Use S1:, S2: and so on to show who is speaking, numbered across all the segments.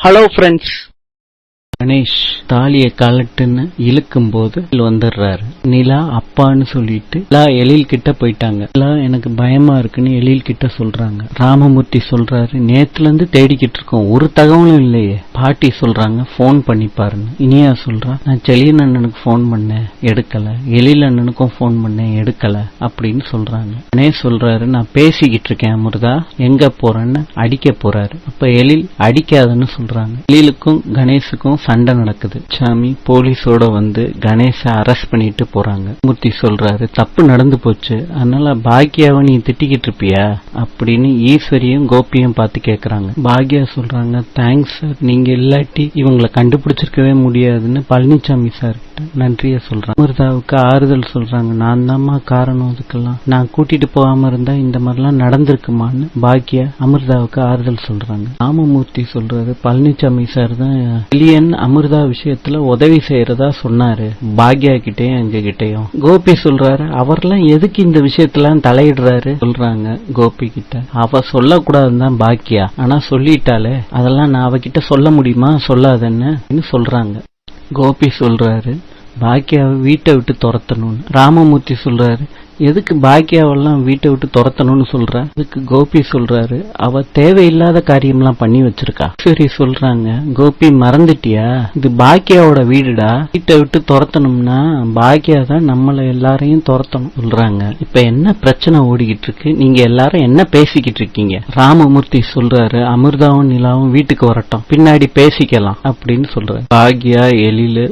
S1: Hello friends. Ganesh தாலியை கலட்டுன்னு இழுக்கும் போது வந்துடுறாரு. நிலா அப்பான்னு சொல்லிட்டு எழில் கிட்ட போயிட்டாங்க. எனக்கு பயமா இருக்குன்னு எழில் கிட்ட சொல்றாங்க. ராமமூர்த்தி சொல்றாரு, நேத்துல இருந்து தேடிக்கிட்டு இருக்கோம், ஒரு தகவலும் இல்லையே. பாட்டி சொல்றாங்க போன் பண்ணி பாருன்னு. இனியா சொல்றா, நான் செலியன் அண்ணனுக்கு போன் பண்ணேன் எடுக்கல, எழில் அண்ணனுக்கும் போன் பண்ணேன் எடுக்கல அப்படின்னு சொல்றாங்க. கணேஷ் சொல்றாரு, நான் பேசிக்கிட்டு இருக்கேன் அமிர்தா, எங்க போறேன்னு அடிக்க போறாரு. அப்ப எழில் அடிக்காதுன்னு சொல்றாங்க. எழிலுக்கும் கணேஷுக்கும் சண்டை நடக்குது. சாமி போலீஸோட வந்து கணேச அரெஸ்ட் பண்ணிட்டு போறாங்க. மூர்த்தி சொல்றாரு, தப்பு நடந்து போச்சு, அதனால பாக்யாவை நீ திட்டிக்கிட்டு இருப்பியா அப்படின்னு ஈஸ்வரியும் கோபியும் பார்த்து கேக்குறாங்க. பாக்யா சொல்றாங்க, தேங்க்ஸ் சார், நீங்க இல்லாட்டி இவங்களை கண்டுபிடிச்சிருக்கவே முடியாதுன்னு பழனிசாமி சார் கிட்ட நன்றிய சொல்றாங்க. அமிர்தாவுக்கு ஆறுதல் சொல்றாங்க, நான் தான்மா காரணம், அதுக்கெல்லாம் நான் கூட்டிட்டு போகாம இருந்தா இந்த மாதிரிலாம் நடந்திருக்குமான்னு பாக்யா அமிர்தாவுக்கு ஆறுதல் சொல்றாங்க. ராமமூர்த்தி சொல்றாரு, பழனிசாமி சார் தான் செலியன் அமிர்தா விஷயத்துல உதவி செய்யறதா சொன்னாரு, பாக்யா கிட்டையும் எங்க கிட்டையும். கோபி சொல்றாரு, அவர்லாம் எதுக்கு இந்த விஷயத்துல தலையிடுறாரு சொல்றாங்க கோபி கிட்ட. அவ சொல்லக்கூடாதுன்னு தான் பாக்யா, ஆனா சொல்லிட்டாலே, அதெல்லாம் நான் அவகிட்ட சொல்ல முடியுமா சொல்லாதன்னு சொல்றாங்க. கோபி சொல்றாரு, பாக்யாவை வீட்டை விட்டு துரத்தணும்னு. ராமமூர்த்தி சொல்றாரு, எதுக்கு பாக்யாவெல்லாம் வீட்டை விட்டு துரத்தணும்னு சொல்ற? அதுக்கு கோபி சொல்றாரு, அவ தேவையில்லாத காரியம்லாம் பண்ணி வச்சிருக்கா. சரி சொல்றாங்க, கோபி மறந்துட்டியா, இது பாக்யாவோட வீடுடா, வீட்டை விட்டு துரத்தணும்னா பாக்யா தான் நம்மள எல்லாரையும் துரத்தணும் சொல்றாங்க. இப்ப என்ன பிரச்சனை ஓடிக்கிட்டு இருக்கு, நீங்க எல்லாரும் என்ன பேசிக்கிட்டு இருக்கீங்க? ராமமூர்த்தி சொல்றாரு, அமிர்தாவும் நிலாவும் வீட்டுக்கு வரட்டும், பின்னாடி பேசிக்கலாம் அப்படின்னு சொல்றாரு. பாக்யா எழிலு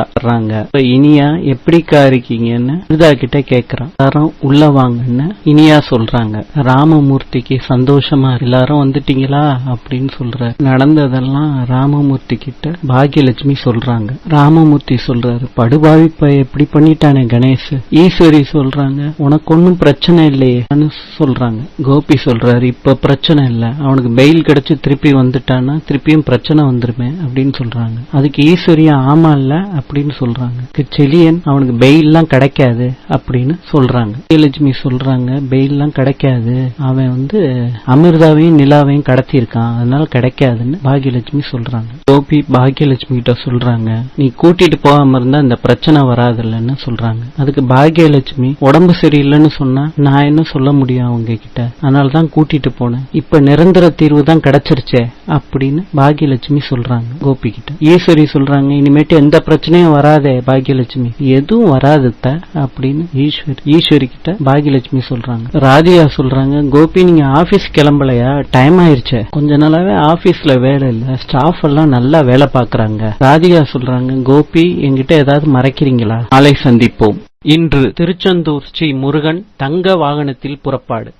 S1: வர்றாங்க. இனியா எப்படிக்கா இருக்கீங்கன்னு அமிர்தா கிட்ட கேக்குறான். எல்லாரும் உள்ள வாங்கன்னு இனியா சொல்றாங்க. ராமமூர்த்திக்கு சந்தோஷமா, எல்லாரும் வந்துட்டீங்களா அப்படின்னு சொல்றாரு. நடந்ததெல்லாம் ராமமூர்த்தி கிட்ட பாக்யலட்சுமி சொல்றாங்க. ராமமூர்த்தி சொல்றாரு, படுபாவி எப்படி பண்ணிட்டானே கணேஷ். ஈஸ்வரி சொல்றாங்க, உனக்கு ஒன்னும் பிரச்சனை இல்லையே சொல்றாங்க. கோபி சொல்றாரு, இப்ப பிரச்சனை இல்ல, அவனுக்கு பெயில் கிடைச்சு திருப்பி வந்துட்டானா திருப்பியும் பிரச்சனை வந்துருமே அப்படின்னு சொல்றாங்க. அதுக்கு ஈஸ்வரியா ஆமா இல்ல அப்படின்னு சொல்றாங்க. செலியன் அவனுக்கு பெயில் எல்லாம் கிடைக்காது அப்படின்னு சொல்றாங்க. பாக்யலட்சுமி சொல்றாங்க, பெயில் எல்லாம் கிடைக்காது, அவன் வந்து அமிர்தாவையும் நிலாவையும் கடத்தி இருக்கான், அதனால கிடைக்காதுன்னு பாக்யலட்சுமி சொல்றாங்க. கோபி பாக்யலட்சுமி கிட்ட சொல்றாங்க, நீ கூட்டிட்டு போகாம இருந்தா இந்த பிரச்சனை வராதுல்லன்னு சொல்றாங்க. அதுக்கு பாக்யலட்சுமி, உடம்பு சரியில்லைன்னு சொன்னா நான் என்ன சொல்ல முடியும் அவங்க கிட்ட, அதனாலதான் கூட்டிட்டு போனேன், இப்ப நிரந்தர தீர்வு தான் கிடைச்சிருச்சே அப்படின்னு பாக்யலட்சுமி சொல்றாங்க கோபி கிட்ட. ஈஸ்வரி சொல்றாங்க, இனிமேட்டு எந்த பிரச்சனையும் வராதே பாக்யலட்சுமி, எதுவும் வராது அப்படின்னு ஈஸ்வரி கிட்ட பாக்யலட்சுமி சொல்றாங்க. ராதிகா சொல்றாங்க, கோபி நீங்க ஆபீஸ் கிளம்பலையா, டைம் ஆயிருச்சு, கொஞ்ச நாளாவே ஆபீஸ்ல வேலை இல்ல, ஸ்டாஃப் எல்லாம் நல்லா வேலை பாக்குறாங்க. ராதிகா சொல்றாங்க, கோபி என்கிட்ட ஏதாவது மறைக்கிறீங்களா? நாளை சந்திப்போம். இன்று திருச்செந்தூர் ஸ்ரீ முருகன் தங்க வாகனத்தில் புறப்பாடு.